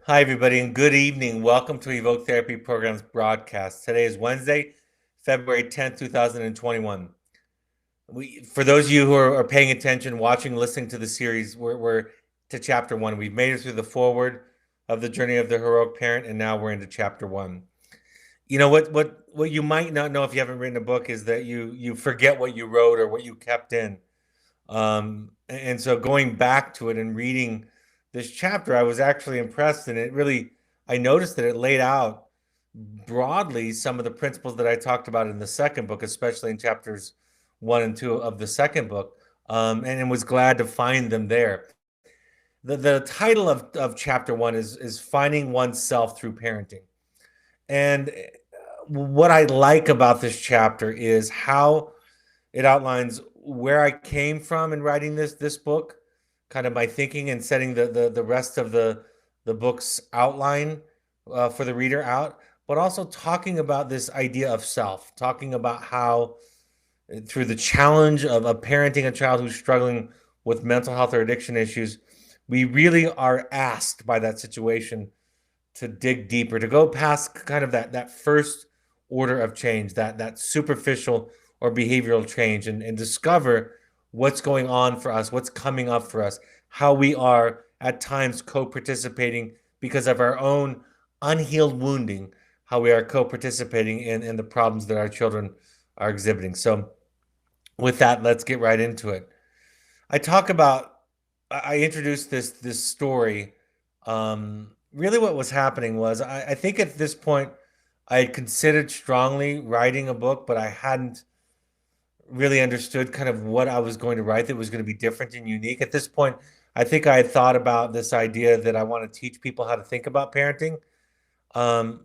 Hi, everybody, and good evening. Welcome to Evoke Therapy Program's broadcast. Today is Wednesday, February 10th, 2021. For those of you who are paying attention, watching, listening to the series, we're to chapter one. We've made it through the forward of the journey of the heroic parent, and now we're into chapter one. You know what you might not know if you haven't written a book is that you forget what you wrote or what you kept in. And so going back to it and reading this chapter, I was actually impressed, and I noticed that it laid out broadly some of the principles that I talked about in the second book, especially in chapters 1 and 2 of the second book, and was glad to find them there. The title of chapter one is Finding Oneself Through Parenting. And what I like about this chapter is how it outlines where I came from in writing this book, kind of my thinking and setting the rest of the book's outline for the reader out, but also talking about this idea of self, talking about how through the challenge of parenting a child who's struggling with mental health or addiction issues, we really are asked by that situation to dig deeper, to go past kind of that first order of change, that superficial or behavioral change, and discover what's going on for us, what's coming up for us, how we are at times co-participating because of our own unhealed wounding, how we are co-participating in the problems that our children are exhibiting. So with that, let's get right into it. I talk about I introduced this story. Really, what was happening was I think at this point I had considered strongly writing a book, but I hadn't really understood kind of what I was going to write that was going to be different and unique. At this point, I think I had thought about this idea that I want to teach people how to think about parenting, um,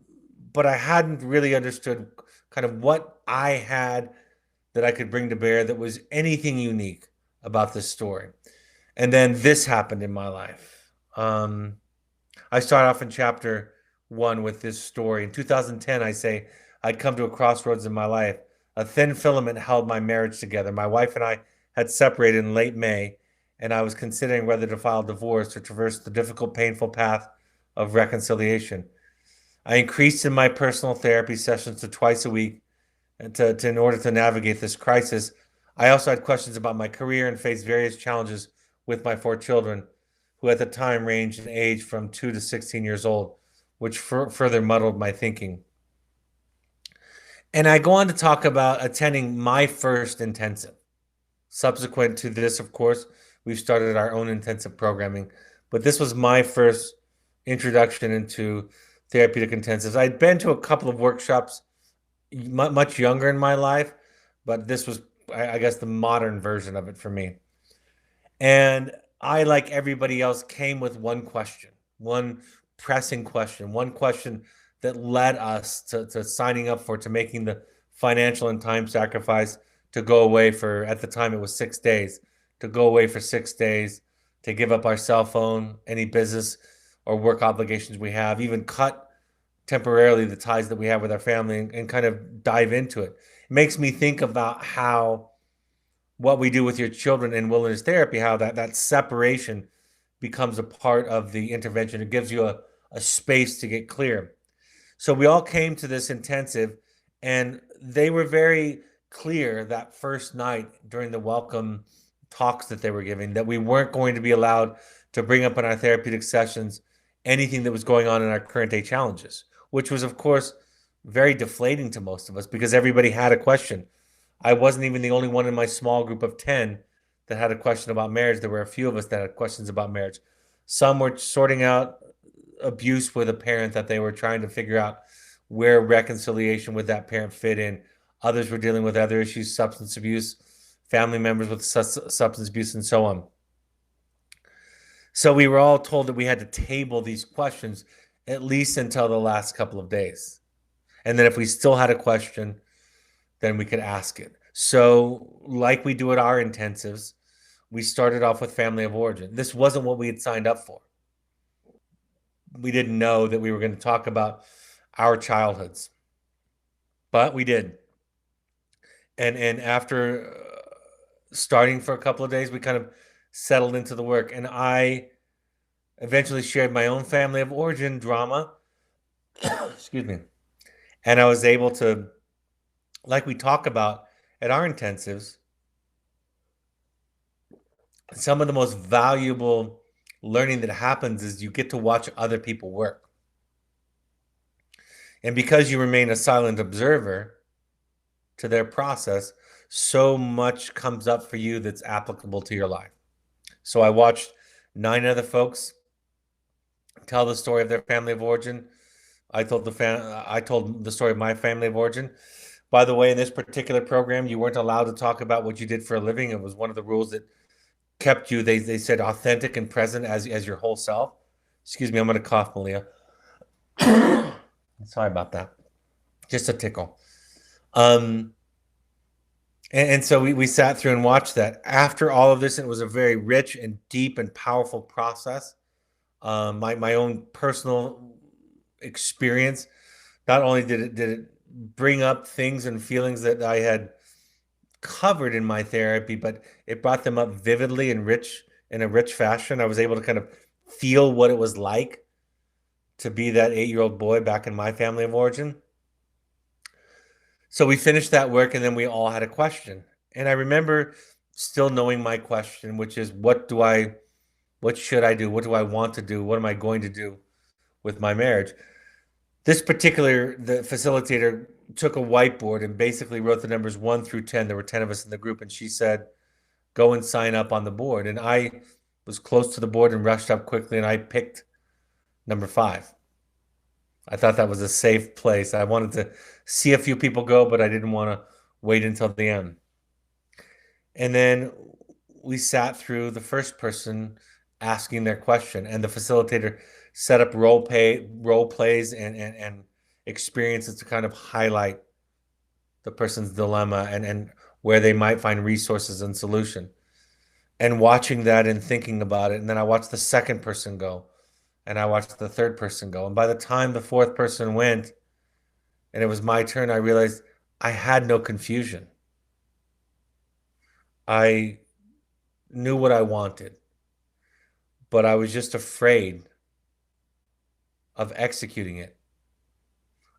but I hadn't really understood kind of what I had that I could bring to bear that was anything unique about this story. And then this happened in my life. I start off in chapter one with this story. In 2010, I say I'd come to a crossroads in my life. A thin filament held my marriage together. My wife and I had separated in late May, and I was considering whether to file divorce or traverse the difficult, painful path of reconciliation. I increased in my personal therapy sessions to twice a week in order to navigate this crisis. I also had questions about my career and faced various challenges with my four children, who at the time ranged in age from 2 to 16 years old, which further muddled my thinking. And I go on to talk about attending my first intensive. Subsequent to this, of course, we've started our own intensive programming, but this was my first introduction into therapeutic intensives. I'd been to a couple of workshops much younger in my life, but this was, I guess, the modern version of it for me. And I, like everybody else, came with one question, one pressing question, one question that led us to signing up to making the financial and time sacrifice to go away for, at the time, it was 6 days, to go away for 6 days, to give up our cell phone, any business or work obligations we have, even cut temporarily the ties that we have with our family and kind of dive into it. It makes me think about how what we do with your children in wilderness therapy, how that separation becomes a part of the intervention. It gives you a space to get clear. So we all came to this intensive, and they were very clear that first night during the welcome talks that they were giving that we weren't going to be allowed to bring up in our therapeutic sessions anything that was going on in our current day challenges, which was, of course, very deflating to most of us because everybody had a question. I wasn't even the only one in my small group of 10 that had a question about marriage. There were a few of us that had questions about marriage. Some were sorting out abuse with a parent that they were trying to figure out where reconciliation with that parent fit in. Others were dealing with other issues, substance abuse, family members with substance abuse, and so on. So we were all told that we had to table these questions at least until the last couple of days. And then if we still had a question, then we could ask it. So, like we do at our intensives, we started off with family of origin. This wasn't what we had signed up for. We didn't know that we were going to talk about our childhoods, but we did. And after starting for a couple of days, we kind of settled into the work. And I eventually shared my own family of origin drama. Excuse me. And I was able to, like we talk about at our intensives, some of the most valuable learning that happens is you get to watch other people work. And because you remain a silent observer to their process, so much comes up for you that's applicable to your life. So I watched 9 other folks tell the story of their family of origin. I told the story of my family of origin. By the way, in this particular program, you weren't allowed to talk about what you did for a living. It was one of the rules that kept you, they said, authentic and present as your whole self. Excuse me, I'm going to cough, Malia. Sorry about that. Just a tickle. And so we sat through and watched that. After all of this, it was a very rich and deep and powerful process. My own personal experience, not only did it bring up things and feelings that I had covered in my therapy, but it brought them up vividly and rich in a rich fashion. I was able to kind of feel what it was like to be that 8-year-old boy back in my family of origin. So we finished that work and then we all had a question. And I remember still knowing my question, which is what should I do? What do I want to do? What am I going to do with my marriage? The facilitator took a whiteboard and basically wrote the numbers 1 through 10. There were 10 of us in the group, and she said, go and sign up on the board. And I was close to the board and rushed up quickly, and I picked number 5. I thought that was a safe place. I wanted to see a few people go, but I didn't want to wait until the end. And then we sat through the first person asking their question, and the facilitator set up role plays and experiences to kind of highlight the person's dilemma and where they might find resources and solution. And watching that and thinking about it, and then I watched the second person go, and I watched the third person go. And by the time the fourth person went and it was my turn, I realized I had no confusion. I knew what I wanted, but I was just afraid of executing it.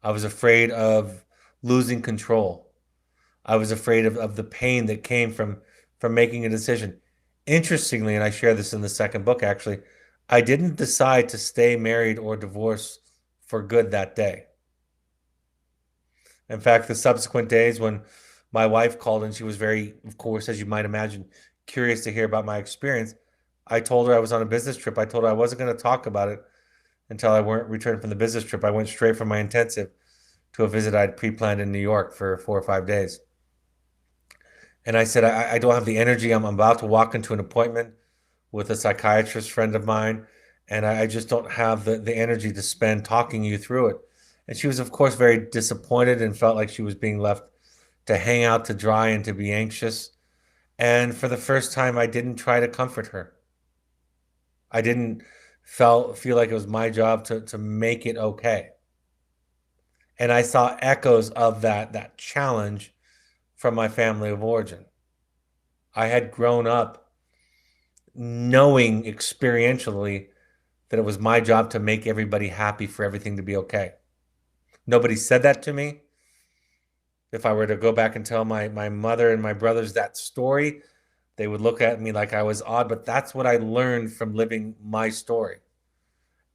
I was afraid of losing control. I was afraid of the pain that came from making a decision. Interestingly, and I share this in the second book actually, I didn't decide to stay married or divorce for good that day. In fact, the subsequent days when my wife called and she was very, of course, as you might imagine, curious to hear about my experience, I told her I was on a business trip. I told her I wasn't going to talk about it until I weren't returned from the business trip. I went straight from my intensive to a visit I'd pre-planned in New York for 4 or 5 days. And I said, I don't have the energy. I'm about to walk into an appointment with a psychiatrist friend of mine, and I just don't have the energy to spend talking you through it. And she was, of course, very disappointed and felt like she was being left to hang out to dry and to be anxious. And for the first time, I didn't try to comfort her. I didn't feel like it was my job to make it okay. And I saw echoes of that challenge from my family of origin. I had grown up knowing experientially that it was my job to make everybody happy for everything to be okay. Nobody said that to me. If I were to go back and tell my mother and my brothers that story, they would look at me like I was odd, but that's what I learned from living my story.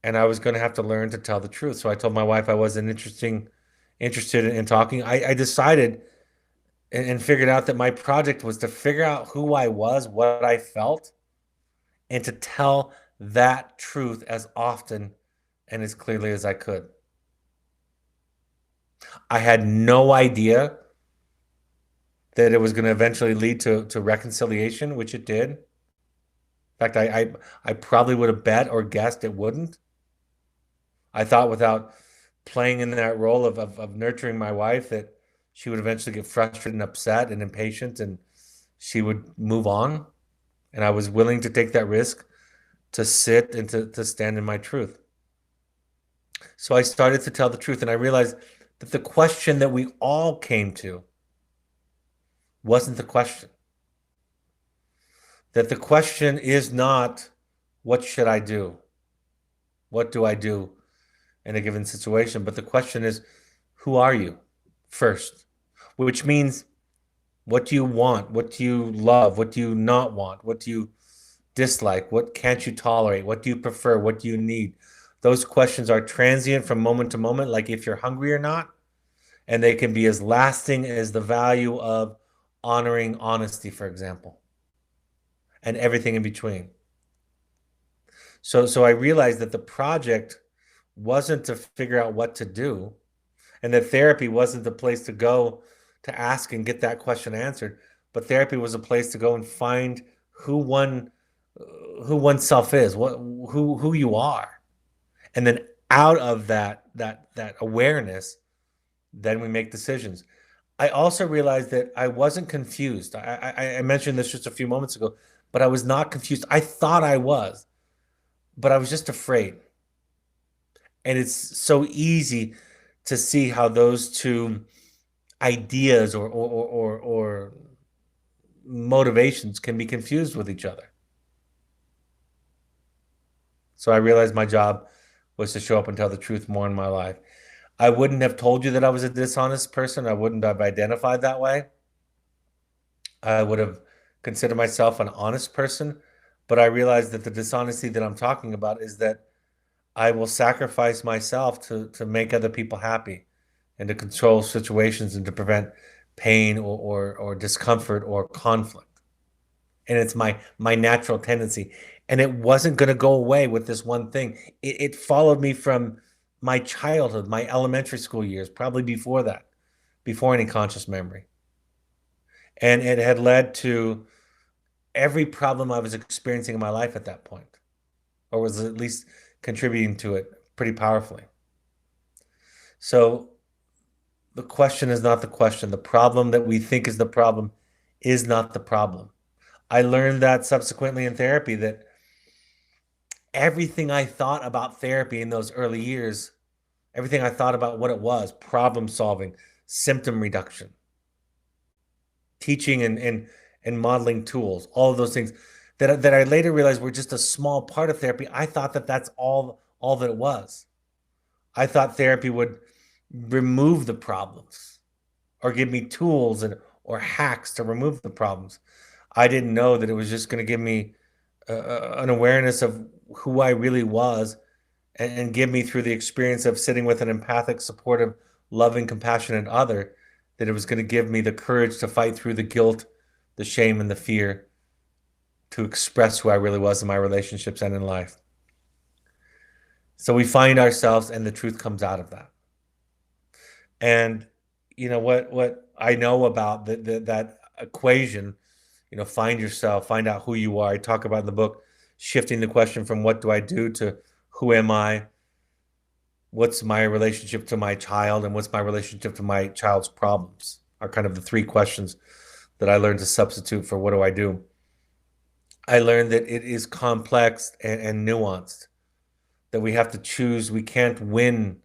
And I was going to have to learn to tell the truth. So I told my wife I wasn't interested in talking. I decided and figured out that my project was to figure out who I was, what I felt, and to tell that truth as often and as clearly as I could. I had no idea that it was going to eventually lead to reconciliation, which it did. In fact, I probably would have bet or guessed it wouldn't. I thought without playing in that role of nurturing my wife that she would eventually get frustrated and upset and impatient and she would move on. And I was willing to take that risk to sit and to stand in my truth. So I started to tell the truth, and I realized that the question that we all came to wasn't the question. That the question is not, what should I do? What do I do in a given situation? But the question is, who are you first? Which means, what do you want? What do you love? What do you not want? What do you dislike? What can't you tolerate? What do you prefer? What do you need? Those questions are transient from moment to moment, like if you're hungry or not, and they can be as lasting as the value of honoring honesty, for example, and everything in between. So I realized that the project wasn't to figure out what to do, and that therapy wasn't the place to go to ask and get that question answered, but therapy was a place to go and find who one who oneself is, who you are, and then out of that awareness, then we make decisions. I also realized that I wasn't confused. I mentioned this just a few moments ago, but I was not confused. I thought I was, but I was just afraid. And it's so easy to see how those two ideas or motivations can be confused with each other. So I realized my job was to show up and tell the truth more in my life. I wouldn't have told you that I was a dishonest person. I wouldn't have identified that way. I would have considered myself an honest person, but I realized that the dishonesty that I'm talking about is that I will sacrifice myself to make other people happy and to control situations and to prevent pain or discomfort or conflict. And it's my natural tendency. And it wasn't going to go away with this one thing. It followed me from my childhood, my elementary school years, probably before that, before any conscious memory. And it had led to every problem I was experiencing in my life at that point, or was at least contributing to it pretty powerfully. So the question is not the question. The problem that we think is the problem is not the problem. I learned that subsequently in therapy, that everything I thought about therapy in those early years, everything I thought about what it was, problem solving, symptom reduction, teaching and modeling tools, all of those things that I later realized were just a small part of therapy. I thought that that's all that it was. I thought therapy would remove the problems or give me tools or hacks to remove the problems. I didn't know that it was just going to give me an awareness of who I really was, and give me, through the experience of sitting with an empathic, supportive, loving, compassionate other, that it was going to give me the courage to fight through the guilt, the shame, and the fear, to express who I really was in my relationships and in life. So we find ourselves, and the truth comes out of that. And you know what I know about that equation, find yourself, find out who you are. I talk about in the book, shifting the question from what do I do to who am I? What's my relationship to my child, and what's my relationship to my child's problems, are kind of the three questions that I learned to substitute for what do I do. I learned that it is complex and nuanced, that we have to choose. We can't win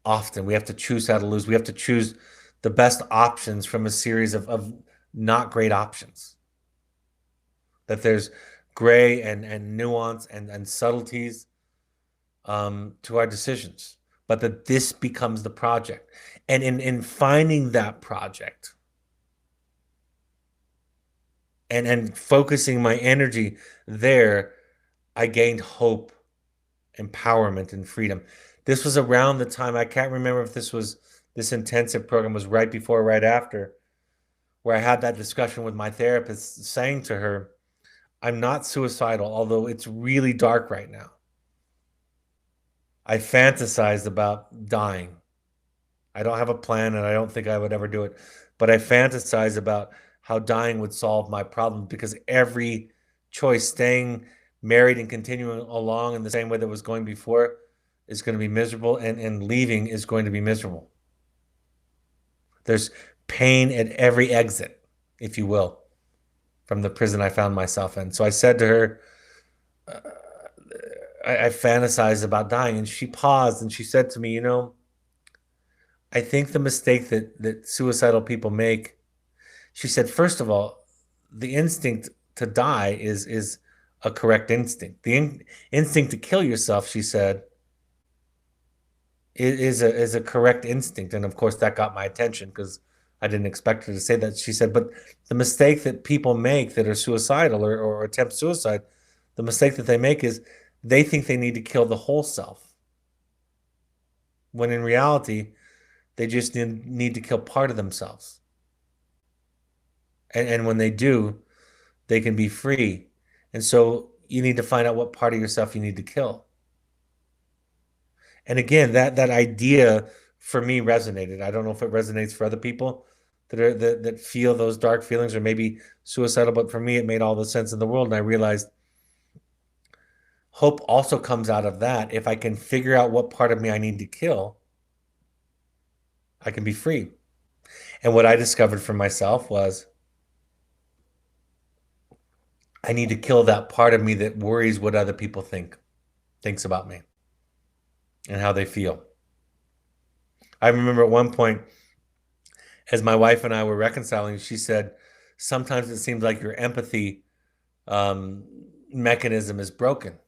often. We have to choose how to lose. We have to choose the best options from a series of not great options. That there's gray and nuance and subtleties to our decisions, but that this becomes the project. And in finding that project and focusing my energy there, I gained hope, empowerment, and freedom. This was around the time, I can't remember if this intensive program was right before or right after, where I had that discussion with my therapist, saying to her, I'm not suicidal, although it's really dark right now. I fantasized about dying. I don't have a plan, and I don't think I would ever do it, but I fantasize about how dying would solve my problem, because every choice, staying married and continuing along in the same way that was going before, is going to be miserable, and leaving is going to be miserable. There's pain at every exit, if you will, from the prison I found myself in. So I said to her, I fantasized about dying, and she paused and she said to me, I think the mistake that suicidal people make, she said, first of all, the instinct to die is a correct instinct. The instinct to kill yourself, she said, is a correct instinct. And of course, that got my attention because I didn't expect her to say that. She said, but the mistake that people make that are suicidal or attempt suicide, the mistake that they make is they think they need to kill the whole self. When in reality, they just need to kill part of themselves. And when they do, they can be free. And so you need to find out what part of yourself you need to kill. And again, that idea for me resonated. I don't know if it resonates for other people that feel those dark feelings or maybe suicidal, but for me, it made all the sense in the world. And I realized hope also comes out of that. If I can figure out what part of me I need to kill, I can be free. And what I discovered for myself was I need to kill that part of me that worries what other people thinks about me and how they feel. I remember at one point, as my wife and I were reconciling, she said, sometimes it seems like your empathy mechanism is broken.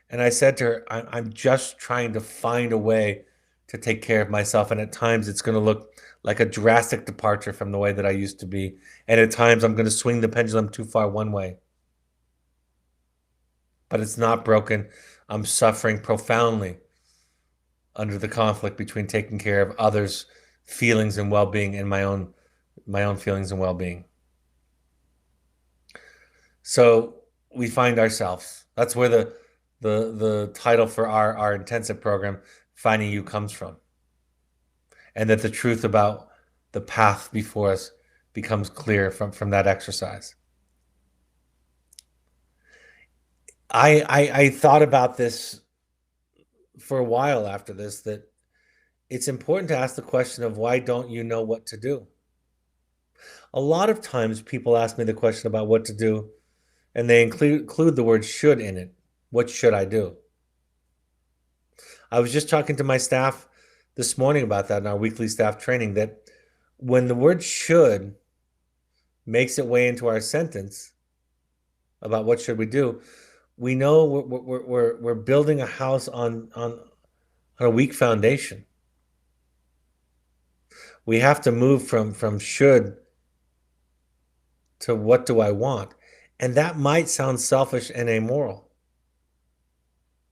And I said to her, I'm just trying to find a way to take care of myself. And at times it's going to look like a drastic departure from the way that I used to be. And at times I'm going to swing the pendulum too far one way. But it's not broken. I'm suffering profoundly under the conflict between taking care of others' feelings and well-being and my own feelings and well-being. So we find ourselves. That's where the title for our intensive program, Finding You, comes from. And that the truth about the path before us becomes clear from that exercise. I thought about this for a while after this, that it's important to ask the question of why don't you know what to do? A lot of times people ask me the question about what to do, and they include the word should in it. What should I do? I was just talking to my staff this morning about that in our weekly staff training, that when the word should makes its way into our sentence about what should we do, we know we're building a house on a weak foundation. We have to move from should to what do I want. And that might sound selfish and amoral,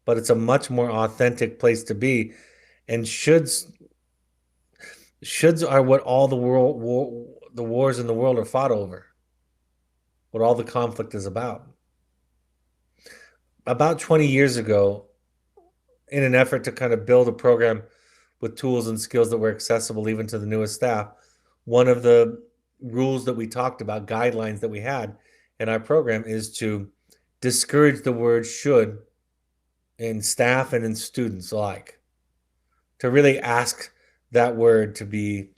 but it's a much more authentic place to be. And shoulds are what all the wars in the world are fought over, what all the conflict is about. About 20 years ago, in an effort to kind of build a program with tools and skills that were accessible even to the newest staff, one of the rules that we talked about, guidelines that we had in our program, is to discourage the word should in staff and in students alike. To really ask that word to be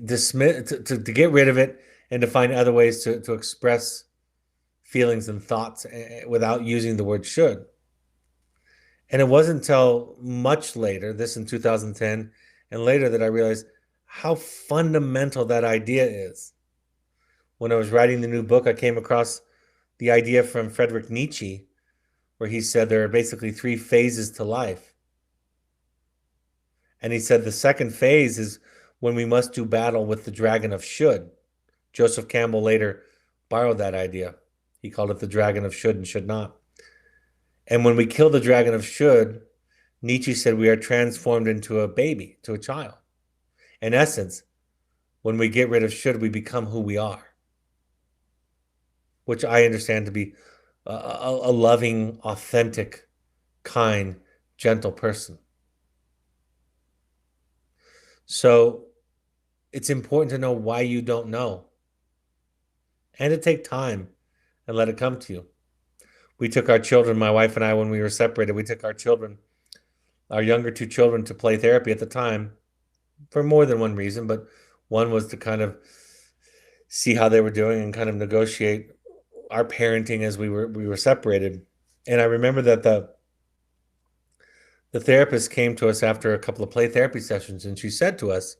dismissed, to get rid of it, and to find other ways to express feelings and thoughts without using the word should. And it wasn't until much later, this in 2010 and later, that I realized how fundamental that idea is. When I was writing the new book, I came across the idea from Friedrich Nietzsche, where he said there are basically 3 phases to life. And he said the second phase is when we must do battle with the dragon of should. Joseph Campbell later borrowed that idea. He called it the dragon of should and should not. And when we kill the dragon of should, Nietzsche said we are transformed into a baby, to a child. In essence, when we get rid of should, we become who we are, which I understand to be a loving, authentic, kind, gentle person. So it's important to know why you don't know, and to take time and let it come to you. We took our children, my wife and I, when we were separated, we took our children, our younger 2 children, to play therapy at the time for more than one reason, but one was to kind of see how they were doing and kind of negotiate our parenting as we were separated. And I remember that the therapist came to us after a couple of play therapy sessions, and she said to us,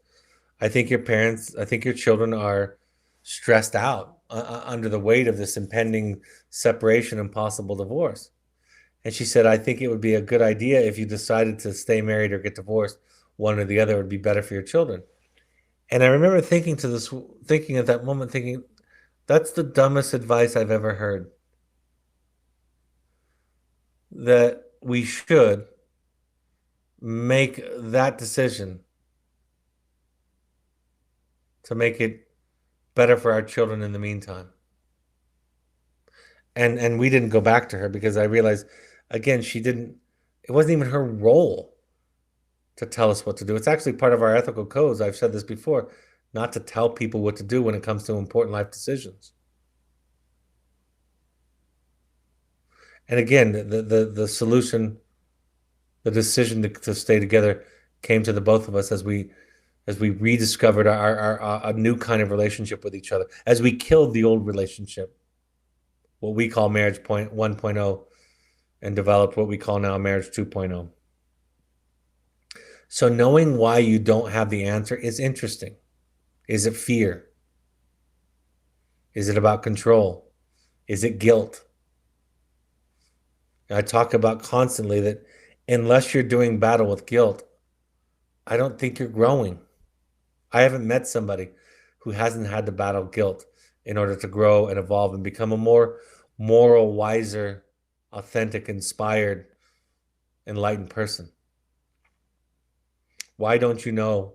I think your children are stressed out under the weight of this impending separation and possible divorce. And she said, I think it would be a good idea if you decided to stay married or get divorced, one or the other would be better for your children. And I remember thinking at that moment, thinking, that's the dumbest advice I've ever heard. That we should make that decision to make it better for our children in the meantime. And we didn't go back to her because I realized, again, it wasn't even her role to tell us what to do. It's actually part of our ethical codes. I've said this before, not to tell people what to do when it comes to important life decisions. And again, the solution, the decision to stay together came to the both of us as we rediscovered a new kind of relationship with each other, as we killed the old relationship, what we call marriage 1.0, and developed what we call now marriage 2.0. So knowing why you don't have the answer is interesting. Is it fear? Is it about control? Is it guilt? I talk about constantly that unless you're doing battle with guilt, I don't think you're growing. I haven't met somebody who hasn't had to battle guilt in order to grow and evolve and become a more moral, wiser, authentic, inspired, enlightened person. Why don't you know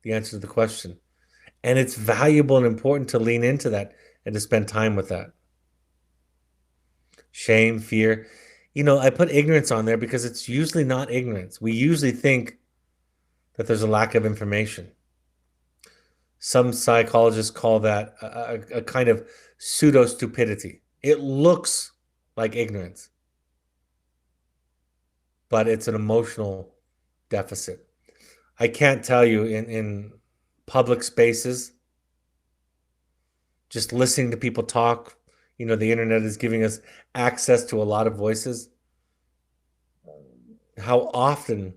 the answer to the question? And it's valuable and important to lean into that and to spend time with that. Shame, fear. I put ignorance on there because it's usually not ignorance. We usually think that there's a lack of information. Some psychologists call that a kind of pseudo-stupidity. It looks like ignorance, but it's an emotional deficit. I can't tell you in public spaces, just listening to people talk, the internet is giving us access to a lot of voices, how often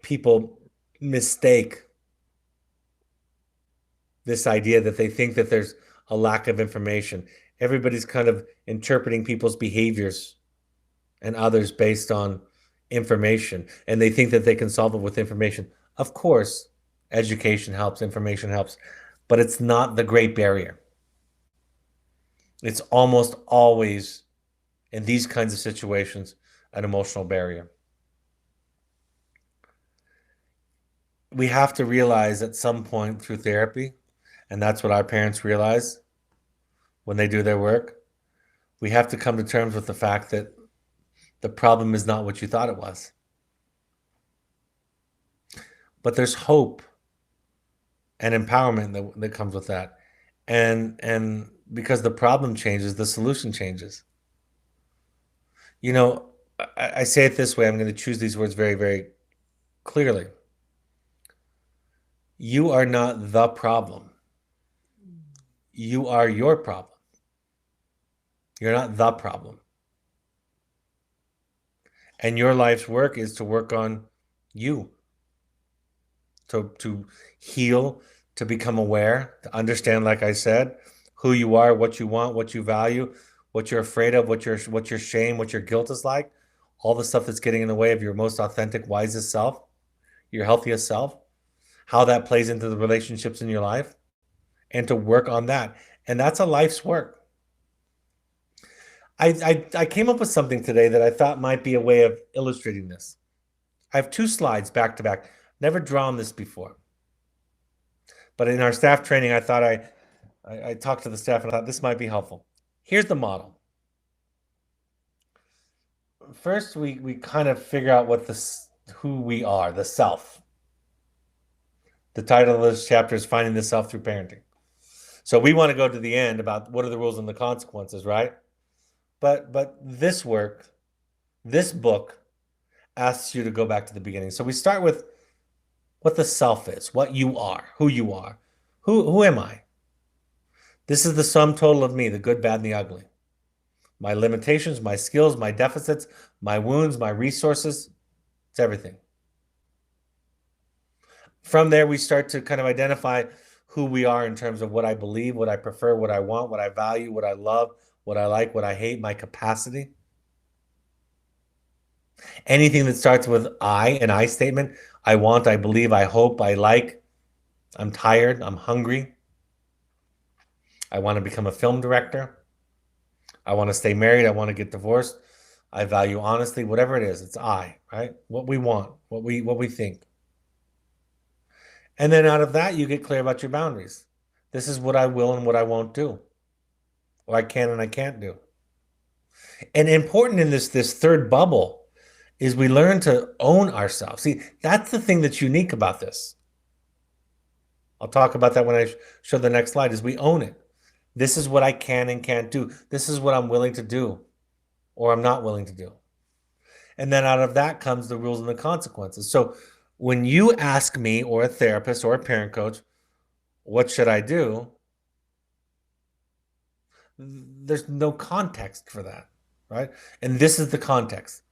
people mistake this idea that they think that there's a lack of information. Everybody's kind of interpreting people's behaviors and others based on information, and they think that they can solve it with information. Of course, education helps, information helps, but it's not the great barrier. It's almost always, in these kinds of situations, an emotional barrier. We have to realize at some point through therapy, and that's what our parents realize when they do their work, we have to come to terms with the fact that the problem is not what you thought it was. But there's hope and empowerment that comes with that. And because the problem changes, the solution changes. I say it this way, I'm going to choose these words very, very clearly. You are not the problem. You are your problem. You're not the problem. And your life's work is to work on you, to heal, to become aware, to understand, like I said, who you are, what you want, what you value, what you're afraid of, what your shame, what your guilt is like, all the stuff that's getting in the way of your most authentic, wisest self, your healthiest self, how that plays into the relationships in your life, and to work on that. And that's a life's work. I came up with something today that I thought might be a way of illustrating this. I have 2 slides back to back. Never drawn this before. But in our staff training, I thought I talked to the staff and I thought this might be helpful. Here's the model. First, we kind of figure out who we are, the self. The title of this chapter is Finding the Self Through Parenting. So we want to go to the end about what are the rules and the consequences, right? But this book asks you to go back to the beginning. So we start with what the self is, what you are, who you are. Who am I? This is the sum total of me, the good, bad, and the ugly. My limitations, my skills, my deficits, my wounds, my resources. It's everything. From there, we start to kind of identify who we are in terms of what I believe, what I prefer, what I want, what I value, what I love, what I like, what I hate, my capacity. Anything that starts with an I statement, I want, I believe, I hope, I like, I'm tired, I'm hungry, I want to become a film director, I want to stay married, I want to get divorced, I value honesty, whatever it is, it's I, right? What we want, what we think. And then out of that, you get clear about your boundaries. This is what I will and what I won't do, or I can and I can't do. And important in this third bubble is we learn to own ourselves. See, that's the thing that's unique about this. I'll talk about that when I show the next slide, is we own it. This is what I can and can't do. This is what I'm willing to do or I'm not willing to do. And then out of that comes the rules and the consequences. So when you ask me or a therapist or a parent coach, what should I do? There's no context for that, right? And this is the context.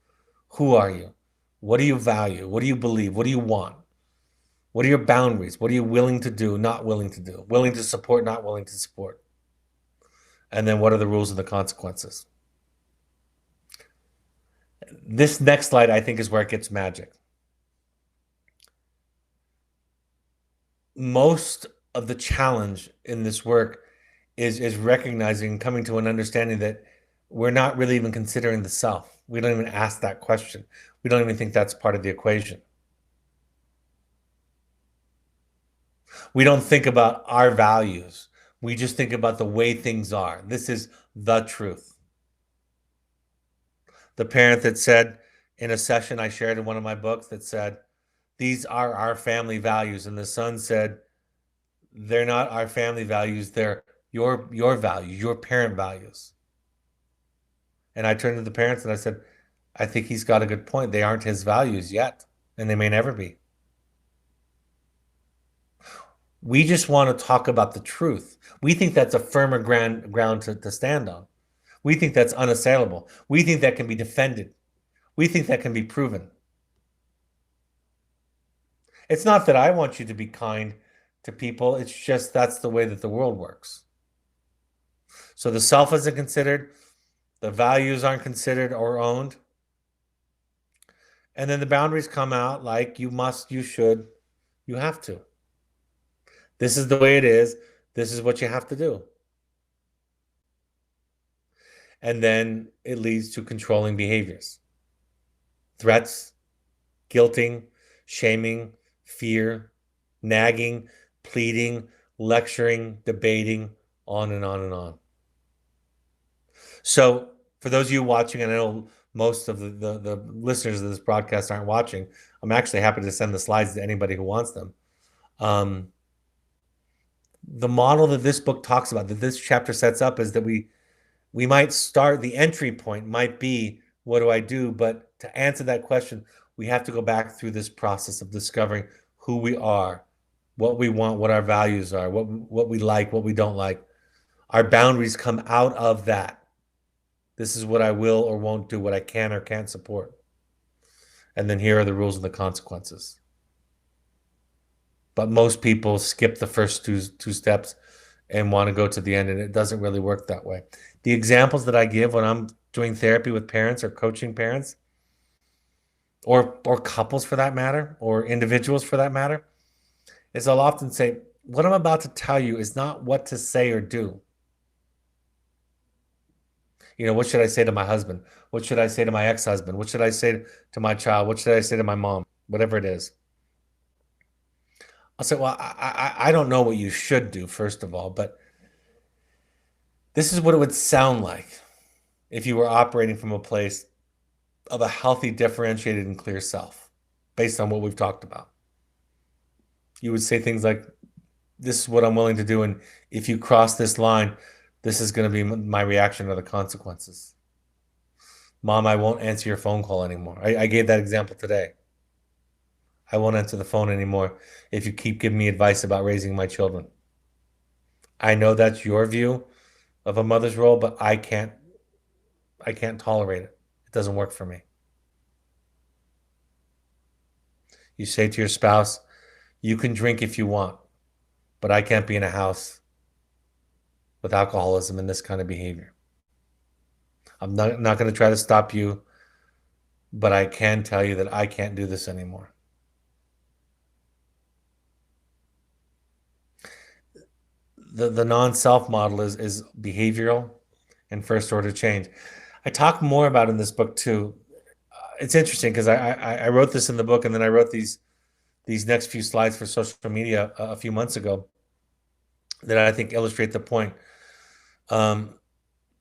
Who are you? What do you value? What do you believe? What do you want? What are your boundaries? What are you willing to do, not willing to do? Willing to support, not willing to support? And then what are the rules and the consequences? This next slide, I think, is where it gets magic. Most of the challenge in this work is recognizing, coming to an understanding that we're not really even considering the self. We don't even ask that question. We don't even think that's part of the equation. We don't think about our values. We just think about the way things are. This is the truth. The parent that said in a session I shared in one of my books that said, these are our family values. And the son said, they're not our family values. They're your values, your parent values. And I turned to the parents and I said, I think he's got a good point. They aren't his values yet, and they may never be. We just want to talk about the truth. We think that's a firmer ground to stand on. We think that's unassailable. We think that can be defended. We think that can be proven. It's not that I want you to be kind to people. It's just that's the way that the world works. So the self isn't considered. The values aren't considered or owned. And then the boundaries come out like you must, you should, you have to. This is the way it is. This is what you have to do. And then it leads to controlling behaviors. Threats, guilting, shaming, fear, nagging, pleading, lecturing, debating, on and on and on. So for those of you watching, and I know most of the listeners of this broadcast aren't watching, I'm actually happy to send the slides to anybody who wants them. The model that this book talks about, that this chapter sets up, is that we might start, the entry point might be, what do I do? But to answer that question, we have to go back through this process of discovering who we are, what we want, what our values are, what we like, what we don't like. Our boundaries come out of that. This is what I will or won't do, what I can or can't support. And then here are the rules and the consequences. But most people skip the first two steps and want to go to the end, and it doesn't really work that way. The examples that I give when I'm doing therapy with parents or coaching parents, or couples for that matter, or individuals for that matter, is I'll often say, what I'm about to tell you is not what to say or do. You know, what should I say to my husband? What should I say to my ex-husband? What should I say to my child? What should I say to my mom? Whatever it is. I'll say, well, I don't know what you should do, first of all, but this is what it would sound like if you were operating from a place of a healthy, differentiated, and clear self, based on what we've talked about. You would say things like, this is what I'm willing to do, and if you cross this line, this is going to be my reaction or the consequences. Mom, I won't answer your phone call anymore. I gave that example today. I won't answer the phone anymore if you keep giving me advice about raising my children. I know that's your view of a mother's role, but I can't tolerate it. It doesn't work for me. You say to your spouse, you can drink if you want. but I can't be in a house with alcoholism and this kind of behavior. I'm not going to try to stop you, but I can tell you that I can't do this anymore. The non-self model is behavioral and first order change. I talk more about in this book too. It's interesting because I wrote this in the book, and then I wrote these next few slides for social media a few months ago that I think illustrate the point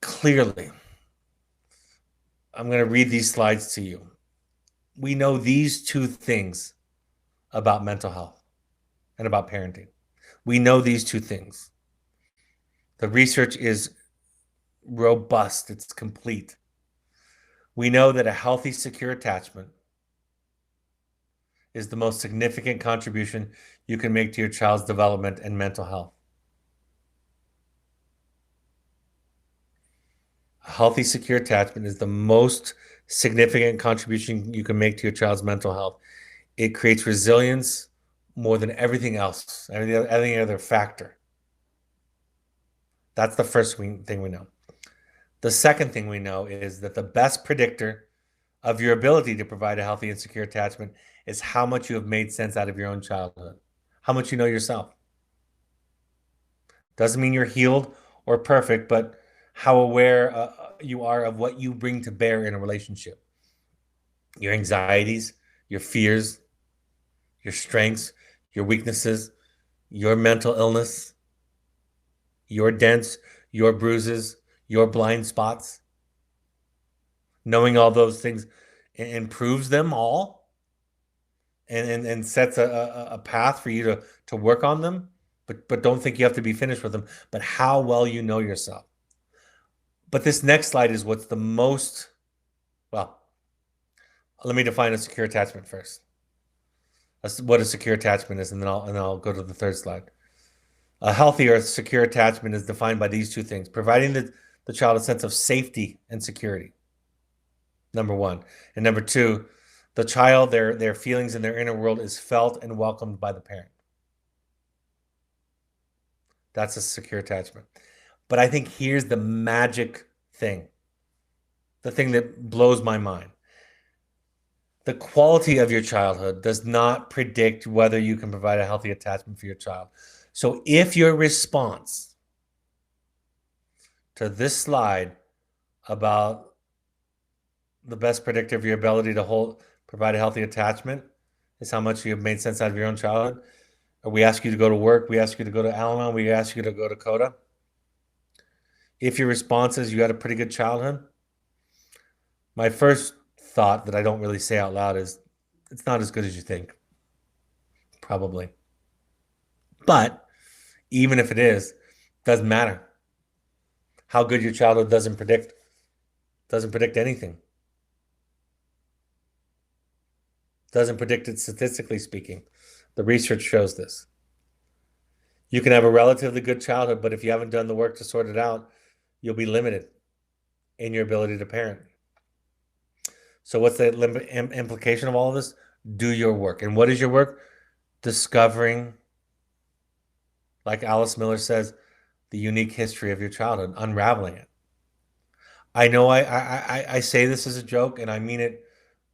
clearly. I'm going to read these slides to you. We know these two things about mental health and about parenting. We know these two things. The research is robust, it's complete. We know that a healthy, secure attachment is the most significant contribution you can make to your child's development and mental health. A healthy, secure attachment is the most significant contribution you can make to your child's mental health. It creates resilience more than everything else, any other factor. That's the first thing we know. The second thing we know is that the best predictor of your ability to provide a healthy and secure attachment is how much you have made sense out of your own childhood, how much you know yourself. Doesn't mean you're healed or perfect, but how aware you are of what you bring to bear in a relationship. Your anxieties, your fears, your strengths, your weaknesses, your mental illness, your dents, your bruises, your blind spots. Knowing all those things improves them all and sets a path for you to work on them, but don't think you have to be finished with them, but how well you know yourself. But this next slide is what's the most, well, let me define a secure attachment first. What a secure attachment is, and then I'll go to the third slide. A healthy or secure attachment is defined by these two things: providing the child a sense of safety and security, number one. And number two, the child, their feelings and their inner world is felt and welcomed by the parent. That's a secure attachment. But I think here's the magic thing, the thing that blows my mind. The quality of your childhood does not predict whether you can provide a healthy attachment for your child. So if your response to this slide about the best predictor of your ability to provide a healthy attachment is how much you have made sense out of your own childhood, or we ask you to go to work, we ask you to go to Al-Anon, we ask you to go to Coda. If your response is you had a pretty good childhood, my first thought that I don't really say out loud is it's not as good as you think. Probably. But even if it is, doesn't matter. How good your childhood doesn't predict anything. Doesn't predict it statistically speaking. The research shows this. You can have a relatively good childhood, but if you haven't done the work to sort it out, you'll be limited in your ability to parent. So what's the implication of all of this? Do your work. And what is your work? Discovering, like Alice Miller says, the unique history of your childhood, unraveling it. I know I say this as a joke, and I mean it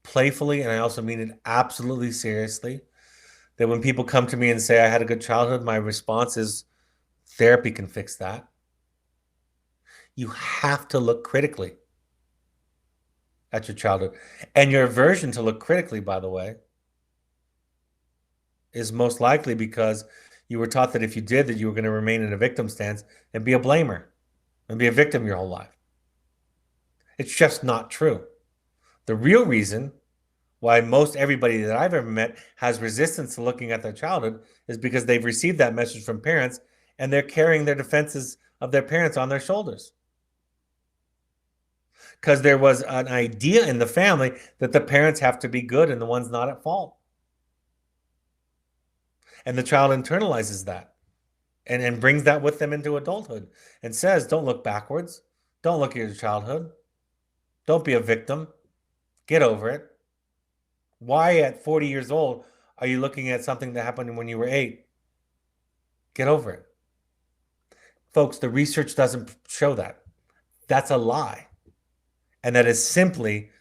playfully, and I also mean it absolutely seriously. That when people come to me and say I had a good childhood, my response is therapy can fix that. You have to look critically at your childhood. And your aversion to look critically, by the way, is most likely because you were taught that if you did, that you were going to remain in a victim stance and be a blamer and be a victim your whole life. It's just not true. The real reason why most everybody that I've ever met has resistance to looking at their childhood is because they've received that message from parents and they're carrying their defenses of their parents on their shoulders. Because there was an idea in the family that the parents have to be good and the one's not at fault. And the child internalizes that and brings that with them into adulthood and says, don't look backwards. Don't look at your childhood. Don't be a victim. Get over it. Why at 40 years old are you looking at something that happened when you were 8? Get over it. Folks, the research doesn't show that. That's a lie. And that is simply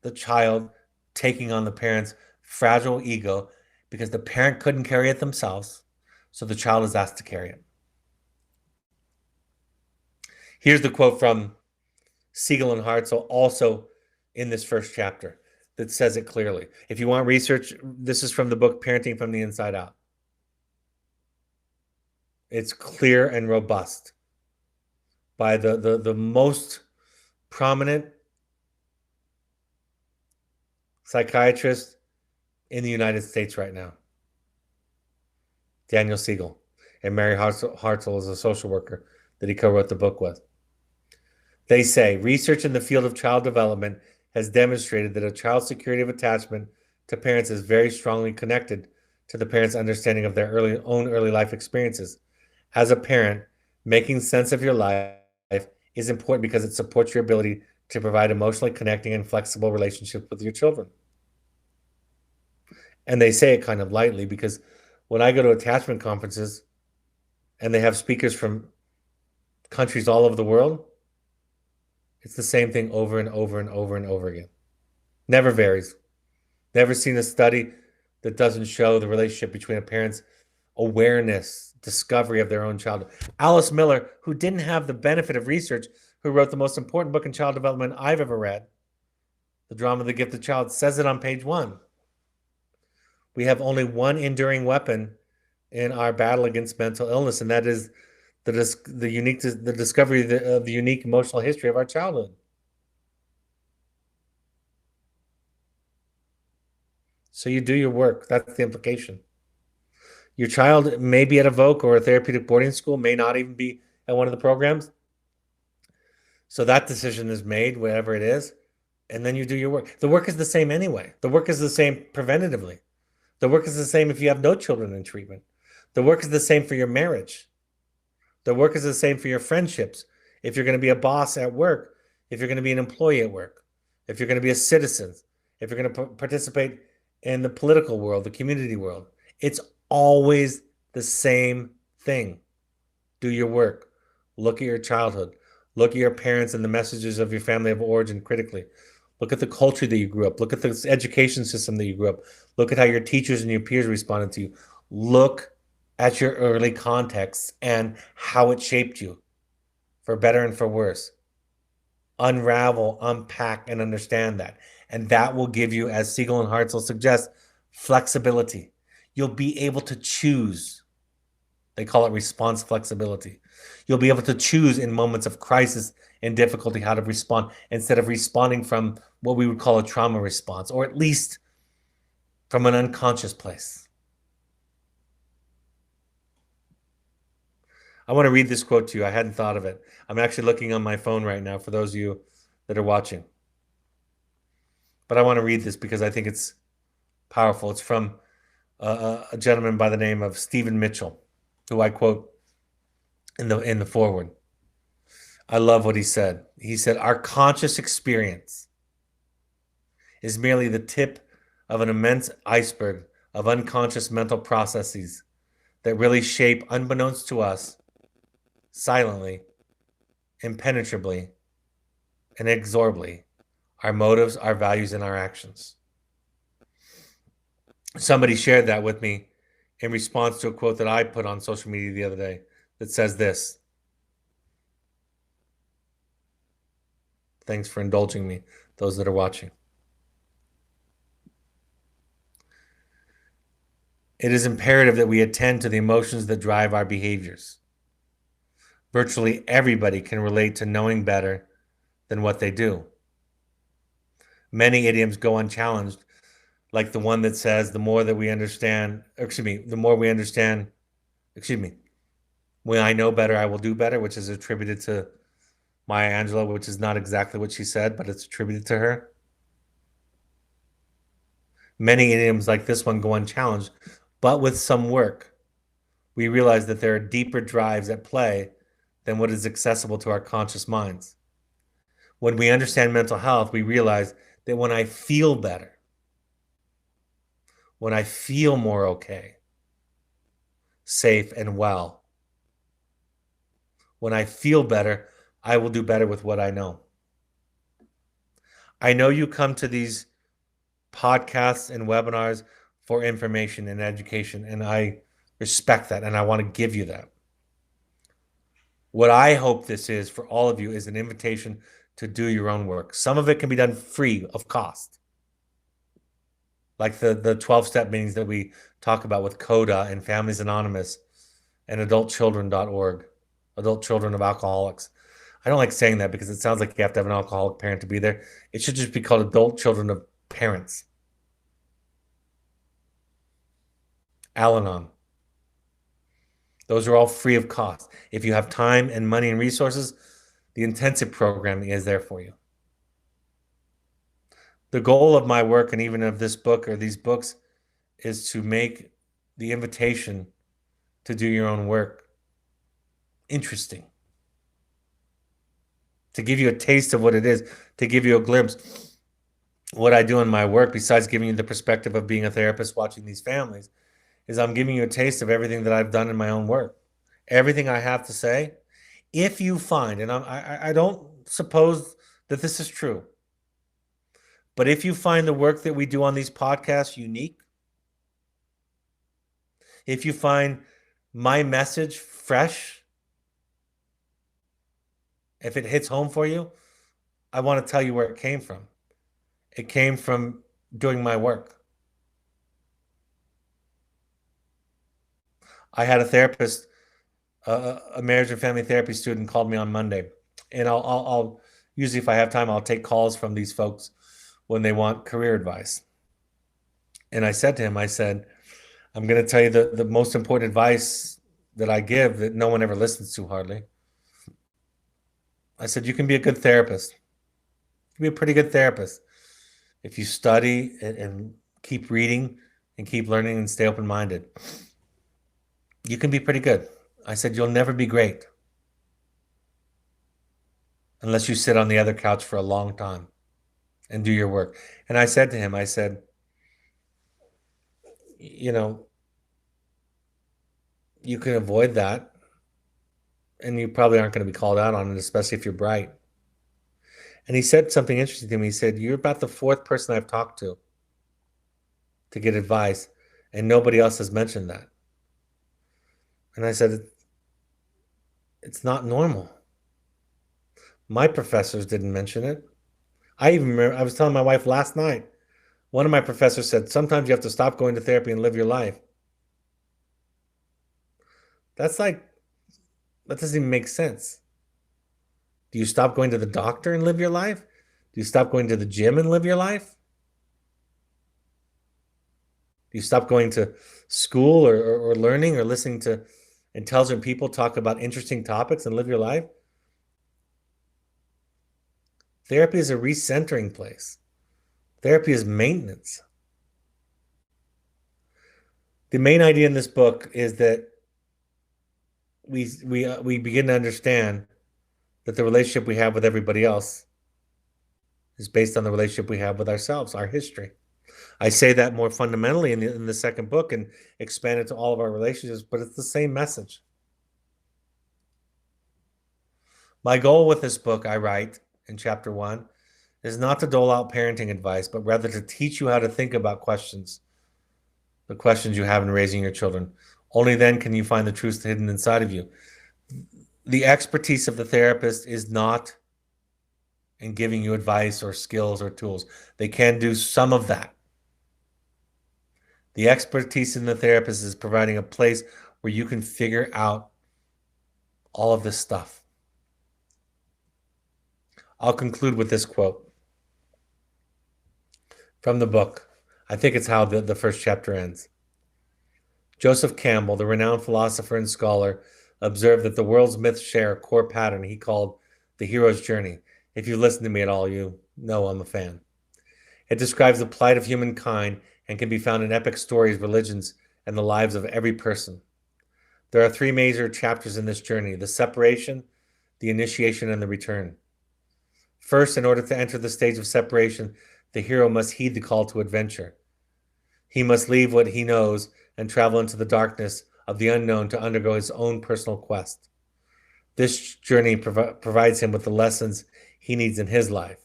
the child taking on the parent's fragile ego because the parent couldn't carry it themselves. So the child is asked to carry it. Here's the quote from Siegel and Hartzell, also in this first chapter, that says it clearly. If you want research, this is from the book Parenting from the Inside Out. It's clear and robust by the most prominent psychiatrist in the United States right now, Daniel Siegel, and Mary Hartzell is a social worker that he co-wrote the book with. They say research in the field of child development has demonstrated that a child's security of attachment to parents is very strongly connected to the parent's understanding of their own early life experiences. As a parent, making sense of your life is important because it supports your ability to provide emotionally connecting and flexible relationships with your children. And they say it kind of lightly because when I go to attachment conferences and they have speakers from countries all over the world, it's the same thing over and over and over and over again. Never varies. Never seen a study that doesn't show the relationship between a parent's awareness, discovery of their own child. Alice Miller, who didn't have the benefit of research, who wrote the most important book in child development I've ever read, The Drama of the Gifted Child, says it on page 1. We have only one enduring weapon in our battle against mental illness, and that is the discovery of the unique emotional history of our childhood. So you do your work. That's the implication. Your child may be at a VOC or a therapeutic boarding school, may not even be at one of the programs. So that decision is made, whatever it is, and then you do your work. The work is the same anyway. The work is the same preventatively. The work is the same if you have no children in treatment. The work is the same for your marriage. The work is the same for your friendships. If you're going to be a boss at work, if you're going to be an employee at work, if you're going to be a citizen, if you're going to participate in the political world, the community world, it's always the same thing. Do your work. Look at your childhood. Look at your parents and the messages of your family of origin critically. Look at the culture that you grew up. Look at the education system that you grew up. Look at how your teachers and your peers responded to you. Look at your early context and how it shaped you, for better and for worse. Unravel, unpack, and understand that. And that will give you, as Siegel and Hartzell suggest, flexibility. You'll be able to choose. They call it response flexibility. You'll be able to choose in moments of crisis and difficulty how to respond instead of responding from what we would call a trauma response, or at least from an unconscious place. I want to read this quote to you. I hadn't thought of it. I'm actually looking on my phone right now for those of you that are watching. But I want to read this because I think it's powerful. It's from a gentleman by the name of Stephen Mitchell, who I quote in the foreword. I love what he said. He said, "Our conscious experience is merely the tip of an immense iceberg of unconscious mental processes that really shape, unbeknownst to us, silently, impenetrably, and inexorably, our motives, our values, and our actions." Somebody shared that with me in response to a quote that I put on social media the other day that says this. Thanks for indulging me, those that are watching. It is imperative that we attend to the emotions that drive our behaviors. Virtually everybody can relate to knowing better than what they do. Many idioms go unchallenged, like the one that says, when I know better, I will do better, which is attributed to Maya Angelou, which is not exactly what she said, but it's attributed to her. Many idioms like this one go unchallenged, but with some work, we realize that there are deeper drives at play than what is accessible to our conscious minds. When we understand mental health, we realize that when I feel better, when I feel more okay, safe, and well. When I feel better, I will do better with what I know. I know you come to these podcasts and webinars for information and education, and I respect that, and I want to give you that. What I hope this is for all of you is an invitation to do your own work. Some of it can be done free of cost, like the 12-step meetings that we talk about with CODA and Families Anonymous and adultchildren.org, adult children of alcoholics. I don't like saying that because it sounds like you have to have an alcoholic parent to be there. It should just be called adult children of parents. Al-Anon. Those are all free of cost. If you have time and money and resources, the intensive programming is there for you. The goal of my work and even of this book or these books is to make the invitation to do your own work interesting, to give you a taste of what it is, to give you a glimpse. What I do in my work, besides giving you the perspective of being a therapist watching these families, is I'm giving you a taste of everything that I've done in my own work. Everything I have to say, if you find, and I don't suppose that this is true, but if you find the work that we do on these podcasts unique, if you find my message fresh, if it hits home for you, I want to tell you where it came from. It came from doing my work. I had a therapist, a marriage and family therapy student called me on Monday, and I'll usually, if I have time, I'll take calls from these folks when they want career advice. And I said to him, I said, I'm going to tell you the most important advice that I give that no one ever listens to hardly. I said, you can be a good therapist. You can be a pretty good therapist if you study and keep reading and keep learning and stay open-minded. You can be pretty good. I said, you'll never be great unless you sit on the other couch for a long time and do your work. And I said to him, I said, you know, you can avoid that and you probably aren't going to be called out on it, especially if you're bright. And he said something interesting to me. He said, you're about the fourth person I've talked to get advice, and nobody else has mentioned that. And I said, it's not normal. My professors didn't mention it. I even remember, I was telling my wife last night, one of my professors said, sometimes you have to stop going to therapy and live your life. That's like, that doesn't even make sense. Do you stop going to the doctor and live your life? Do you stop going to the gym and live your life? Do you stop going to school or learning or listening to intelligent people talk about interesting topics and live your life? Therapy is a recentering place. Therapy is maintenance. The main idea in this book is that we begin to understand that the relationship we have with everybody else is based on the relationship we have with ourselves, our history. I say that more fundamentally in the second book and expand it to all of our relationships, but it's the same message. My goal with this book, I write in chapter 1, is not to dole out parenting advice, but rather to teach you how to think about questions, the questions you have in raising your children. Only then can you find the truth hidden inside of you. The expertise of the therapist is not in giving you advice or skills or tools. They can do some of that. The expertise in the therapist is providing a place where you can figure out all of this stuff. I'll conclude with this quote from the book. I think it's how the first chapter ends. Joseph Campbell, the renowned philosopher and scholar, observed that the world's myths share a core pattern he called the hero's journey. If you've listened to me at all, you know I'm a fan. It describes the plight of humankind and can be found in epic stories, religions, and the lives of every person. There are 3 major chapters in this journey: the separation, the initiation, and the return. First, in order to enter the stage of separation, the hero must heed the call to adventure. He must leave what he knows and travel into the darkness of the unknown to undergo his own personal quest. This journey provides him with the lessons he needs in his life.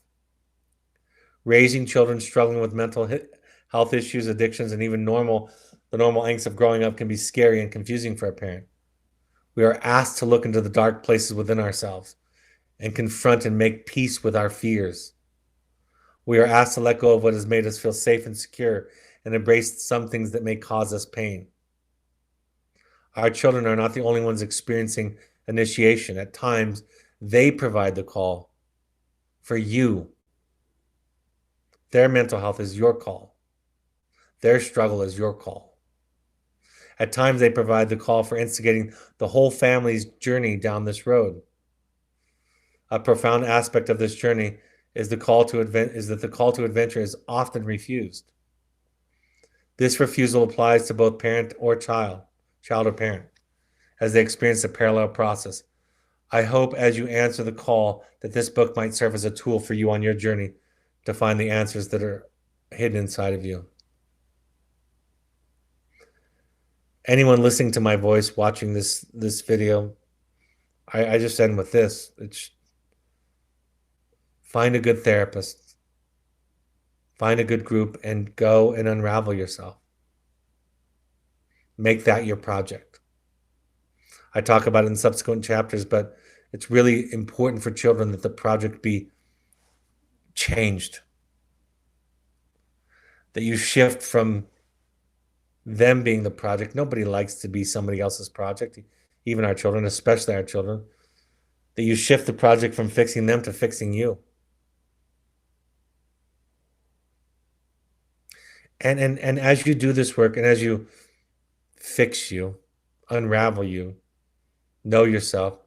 Raising children struggling with mental health issues, addictions, and even the normal angst of growing up can be scary and confusing for a parent. We are asked to look into the dark places within ourselves and confront and make peace with our fears. We are asked to let go of what has made us feel safe and secure and embrace some things that may cause us pain. Our children are not the only ones experiencing initiation. At times, they provide the call for you. Their mental health is your call. Their struggle is your call. At times, they provide the call for instigating the whole family's journey down this road. A profound aspect of this journey is that the call to adventure is often refused. This refusal applies to both parent or child or parent, as they experience a parallel process. I hope as you answer the call that this book might serve as a tool for you on your journey to find the answers that are hidden inside of you. Anyone listening to my voice, watching this video, I just end with this. Find a good therapist. Find a good group and go and unravel yourself. Make that your project. I talk about it in subsequent chapters, but it's really important for children that the project be changed. That you shift from them being the project. Nobody likes to be somebody else's project, even our children, especially our children. That you shift the project from fixing them to fixing you. And as you do this work and as you fix you, unravel you, know yourself,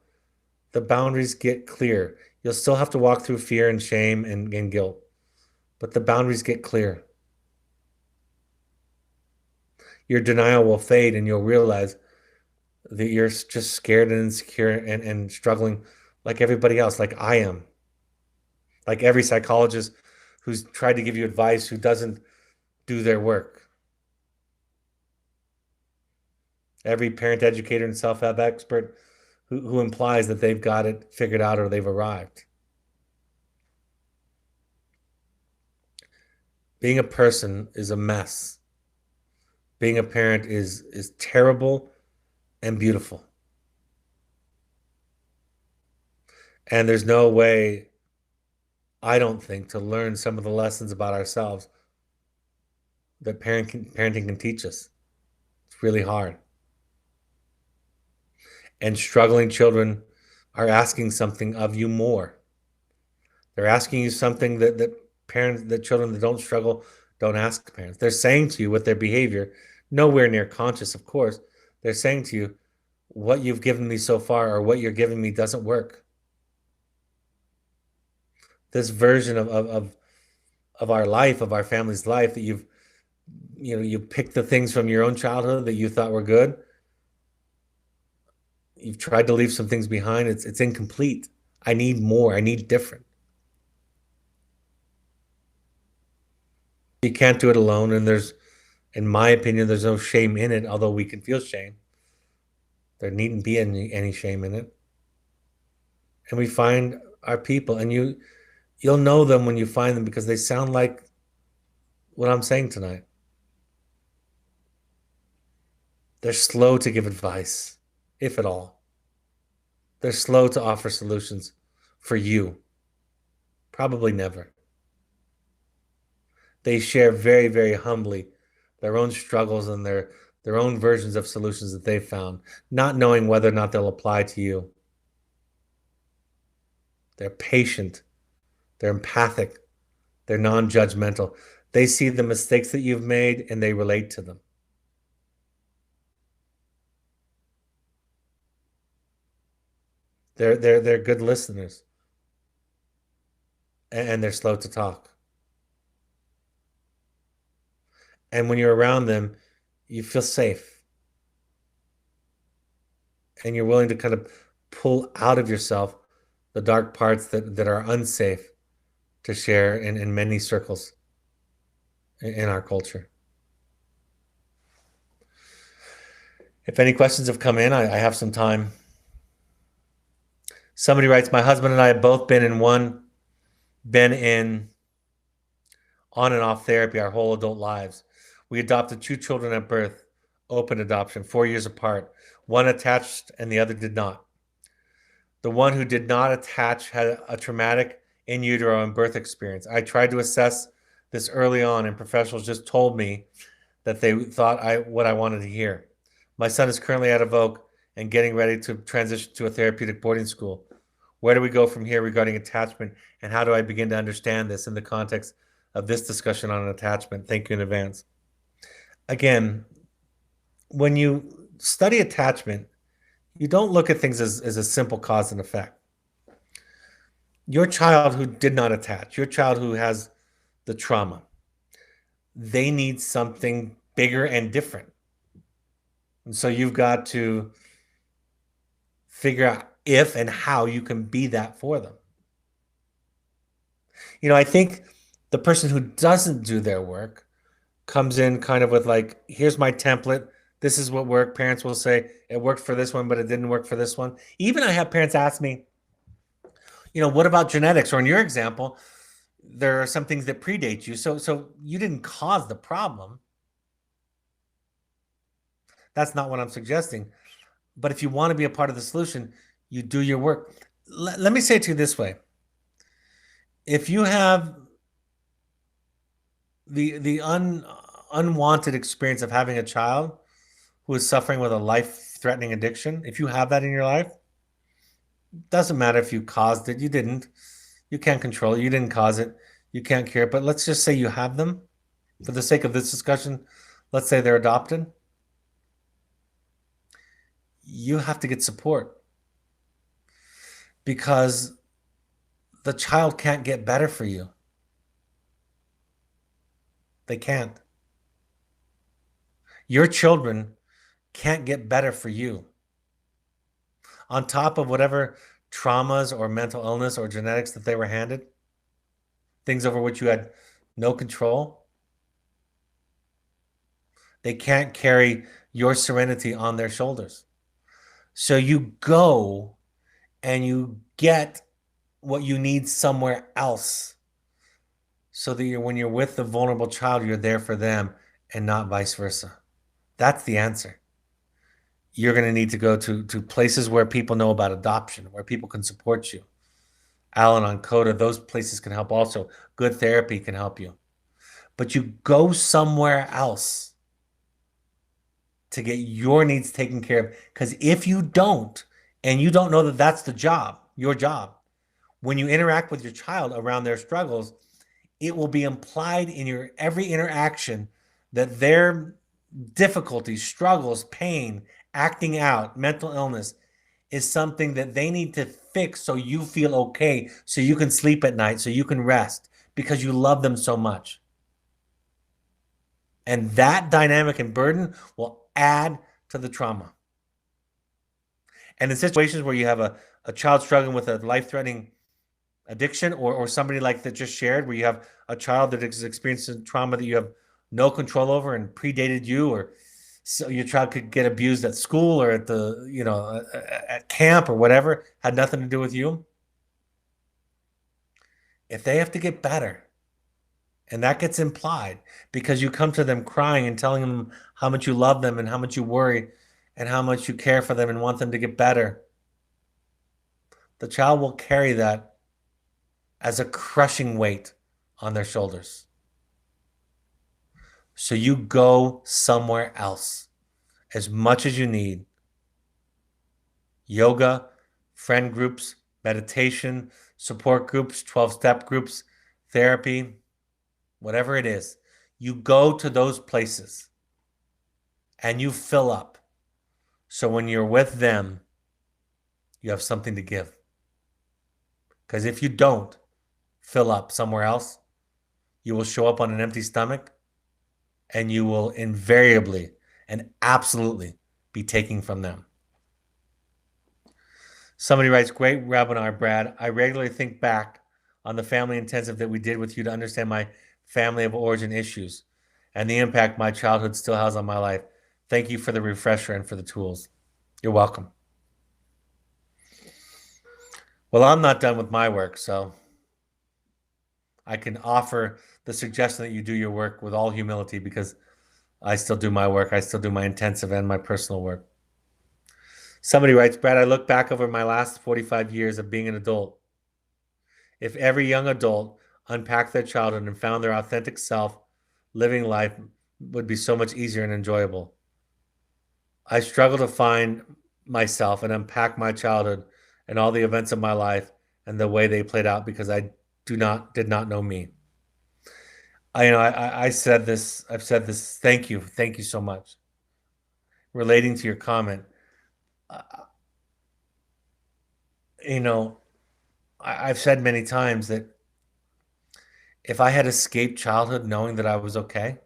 the boundaries get clear. You'll still have to walk through fear and shame and guilt, but the boundaries get clear. Your denial will fade and you'll realize that you're just scared and insecure and struggling like everybody else, like I am. Like every psychologist who's tried to give you advice who doesn't do their work. Every parent educator and self-help expert who implies that they've got it figured out or they've arrived. Being a person is a mess. Being a parent is terrible and beautiful. And there's no way, I don't think, to learn some of the lessons about ourselves that parenting can teach us. It's really hard. And struggling children are asking something of you more. They're asking you something that children that don't struggle don't ask parents. They're saying to you with their behavior, nowhere near conscious, of course, they're saying to you, what you've given me so far or what you're giving me doesn't work. This version of our life, of our family's life, that you picked the things from your own childhood that you thought were good. You've tried to leave some things behind. It's incomplete. I need more. I need different. You can't do it alone. And in my opinion, there's no shame in it, although we can feel shame. There needn't be any shame in it. And we find our people, and you'll know them when you find them because they sound like what I'm saying tonight. They're slow to give advice, if at all. They're slow to offer solutions for you. Probably never. They share very, very humbly their own struggles and their own versions of solutions that they've found, not knowing whether or not they'll apply to you. They're patient. They're empathic. They're non-judgmental. They see the mistakes that you've made and they relate to them. They're good listeners. And they're slow to talk. And when you're around them, you feel safe. And you're willing to kind of pull out of yourself the dark parts that are unsafe to share in many circles in our culture. If any questions have come in, I have some time. Somebody writes, my husband and I have both been in on and off therapy our whole adult lives. We adopted two children at birth, open adoption, 4 years apart. One attached and the other did not. The one who did not attach had a traumatic in utero and birth experience. I tried to assess this early on, and professionals just told me that they thought what I wanted to hear. My son is currently at Evoke and getting ready to transition to a therapeutic boarding school. Where do we go from here regarding attachment, and how do I begin to understand this in the context of this discussion on attachment? Thank you in advance. Again, when you study attachment, you don't look at things as a simple cause and effect. Your child who did not attach, your child who has the trauma, they need something bigger and different. And so you've got to figure out if and how you can be that for them. I think the person who doesn't do their work comes in kind of with like, here's my template. This is what worked. Parents will say, it worked for this one, but it didn't work for this one. Even I have parents ask me, what about genetics? Or in your example, there are some things that predate you. So you didn't cause the problem. That's not what I'm suggesting. But if you want to be a part of the solution, you do your work. Let me say it to you this way. If you have the unwanted experience of having a child who is suffering with a life-threatening addiction, if you have that in your life, doesn't matter if you caused it, you didn't. You can't control it, you didn't cause it, you can't cure it. But let's just say you have them. For the sake of this discussion, let's say they're adopted. You have to get support because the child can't get better for you. They can't. Your children can't get better for you. On top of whatever traumas or mental illness or genetics that they were handed, things over which you had no control, they can't carry your serenity on their shoulders. So you go and you get what you need somewhere else so that when you're with the vulnerable child, you're there for them and not vice versa. That's the answer. You're going to need to go to places where people know about adoption, where people can support you. Al-Anon, CODA, those places can help also. Good therapy can help you. But you go somewhere else to get your needs taken care of. Because if you don't, and you don't know that that's the job, your job, when you interact with your child around their struggles, it will be implied in your every interaction that their difficulties, struggles, pain, acting out, mental illness is something that they need to fix so you feel okay, so you can sleep at night, so you can rest because you love them so much. And that dynamic and burden will add to the trauma. And in situations where you have a child struggling with a life-threatening addiction or somebody like that just shared, where you have a child that is experiencing trauma that you have no control over and predated you, or so your child could get abused at school or at the, at camp or whatever, had nothing to do with you. If they have to get better, and that gets implied because you come to them crying and telling them how much you love them and how much you worry and how much you care for them and want them to get better, the child will carry that as a crushing weight on their shoulders. So you go somewhere else as much as you need. Yoga, friend groups, meditation, support groups, 12-step groups, therapy, whatever it is. You go to those places and you fill up. So when you're with them, you have something to give. Because if you don't fill up somewhere else, you will show up on an empty stomach and you will invariably and absolutely be taking from them. Somebody writes, great webinar, Brad. I regularly think back on the family intensive that we did with you to understand my family of origin issues and the impact my childhood still has on my life. Thank you for the refresher and for the tools. You're welcome. Well, I'm not done with my work, so I can offer the suggestion that you do your work with all humility because I still do my work. I still do my intensive and my personal work. Somebody writes, Brad, I look back over my last 45 years of being an adult. If every young adult unpacked their childhood and found their authentic self, living life would be so much easier and enjoyable. I struggle to find myself and unpack my childhood and all the events of my life and the way they played out because I did not know me. I said this. I've said this. Thank you so much. Relating to your comment, uh, you know, I've said many times that if I had escaped childhood knowing that I was okay,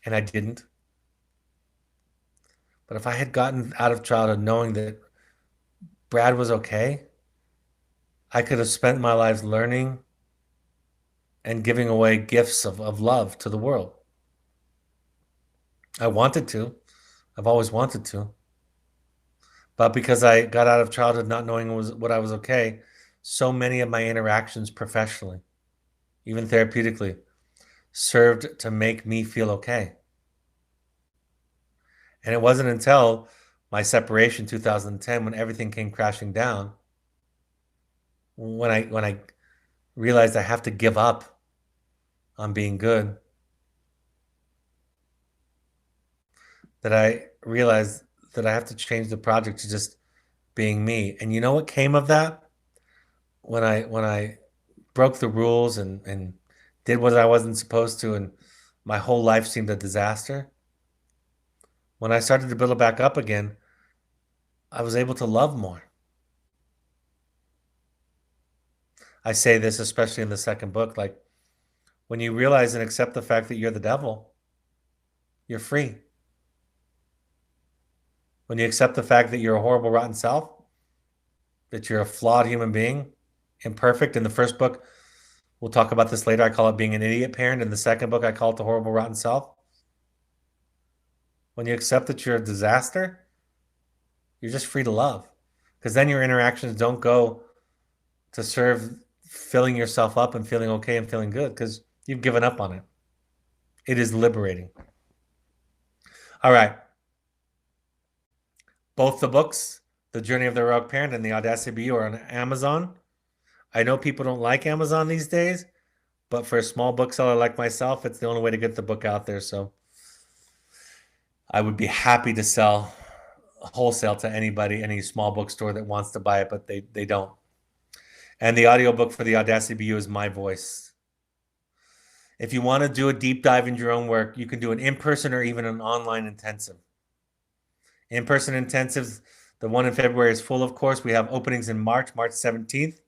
and I didn't, but if I had gotten out of childhood knowing that Brad was okay, I could have spent my life learning and giving away gifts of love to the world. I wanted to. I've always wanted to. But because I got out of childhood not knowing what I was okay, so many of my interactions professionally, even therapeutically, served to make me feel okay. And it wasn't until my separation 2010 when everything came crashing down when I realized I have to give up on being good that I realized that I have to change the project to just being me. And you know what came of that? When I broke the rules and did what I wasn't supposed to and my whole life seemed a disaster. When I started to build it back up again, I was able to love more. I say this especially in the second book, like when you realize and accept the fact that you're the devil, you're free. When you accept the fact that you're a horrible, rotten self, that you're a flawed human being, imperfect. In the first book, we'll talk about this later. I call it being an idiot parent. In the second book, I call it the horrible, rotten self. When you accept that you're a disaster, you're just free to love. Because then your interactions don't go to serve filling yourself up and feeling okay and feeling good because you've given up on it. It is liberating. All right. Both the books, The Journey of the Heroic Parent and The Audacity to Be You, are on Amazon. I know people don't like Amazon these days, but for a small bookseller like myself, it's the only way to get the book out there. So I would be happy to sell wholesale to anybody, any small bookstore that wants to buy it, but they don't. And the audiobook for The Audacity to Be You is my voice. If you want to do a deep dive into your own work, you can do an in-person or even an online intensive. In-person intensives, the one in February is full, of course. We have openings in March 17th.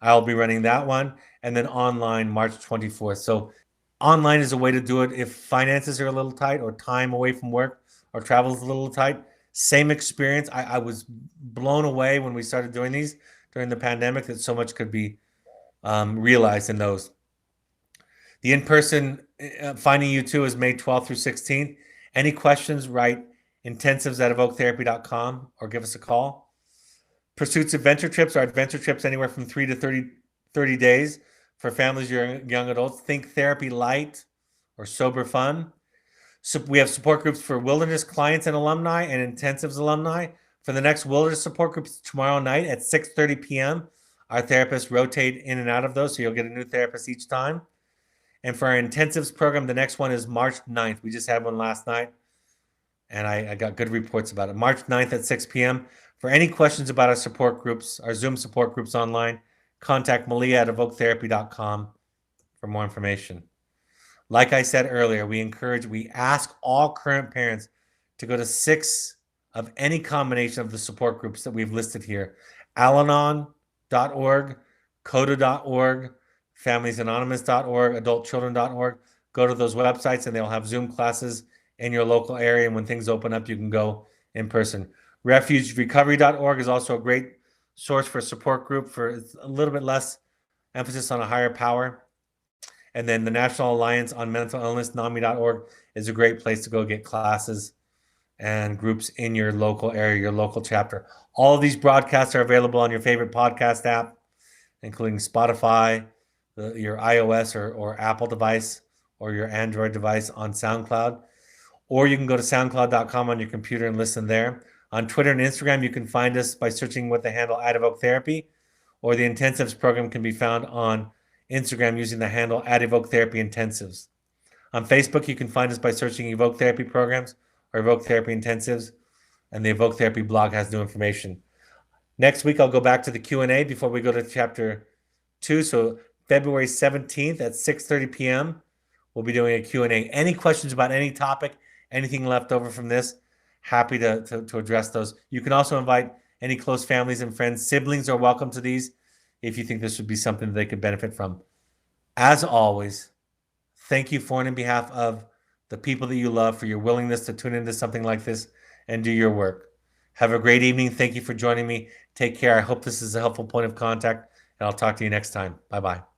I'll be running that one. And then online, March 24th. So online is a way to do it if finances are a little tight or time away from work or travel is a little tight. Same experience. I was blown away when we started doing these during the pandemic that so much could be realized in those. The in-person Finding You Too is May 12th through 16th. Any questions, write intensives@evoketherapy.com or give us a call. Pursuits Adventure Trips are adventure trips anywhere from 3 to 30 days for families or young adults. Think therapy light or sober fun. So we have support groups for wilderness clients and alumni and intensives alumni. For the next wilderness support groups tomorrow night at 6:30 p.m. Our therapists rotate in and out of those, so you'll get a new therapist each time. And for our intensives program, the next one is March 9th. We just had one last night, and I got good reports about it. March 9th at 6 p.m. For any questions about our support groups, our Zoom support groups online, contact Malia at evoketherapy.com for more information. Like I said earlier, we ask all current parents to go to 6 of any combination of the support groups that we've listed here. Al-Anon.org, CODA.org, FamiliesAnonymous.org, AdultChildren.org. Go to those websites and they'll have Zoom classes in your local area. And when things open up, you can go in person. RefugeRecovery.org is also a great source for a support group for a little bit less emphasis on a higher power. And then the National Alliance on Mental Illness, NAMI.org, is a great place to go get classes and groups in your local area, your local chapter. All of these broadcasts are available on your favorite podcast app, including Spotify, your iOS or Apple device, or your Android device on SoundCloud. Or you can go to soundcloud.com on your computer and listen there. On Twitter and Instagram, you can find us by searching with the handle @Evoke Therapy, or the Intensives program can be found on Instagram using the handle @Evoke Therapy Intensives. On Facebook, you can find us by searching Evoke Therapy Programs or Evoke Therapy Intensives, and the Evoke Therapy blog has new information. Next week, I'll go back to the Q&A before we go to Chapter 2. So February 17th at 6:30 p.m., we'll be doing a Q&A. Any questions about any topic, anything left over from this, happy to address those. You can also invite any close families and friends. Siblings are welcome to these if you think this would be something that they could benefit from. As always, thank you for and in behalf of the people that you love for your willingness to tune into something like this and do your work. Have a great evening. Thank you for joining me. Take care. I hope this is a helpful point of contact, and I'll talk to you next time. Bye-bye.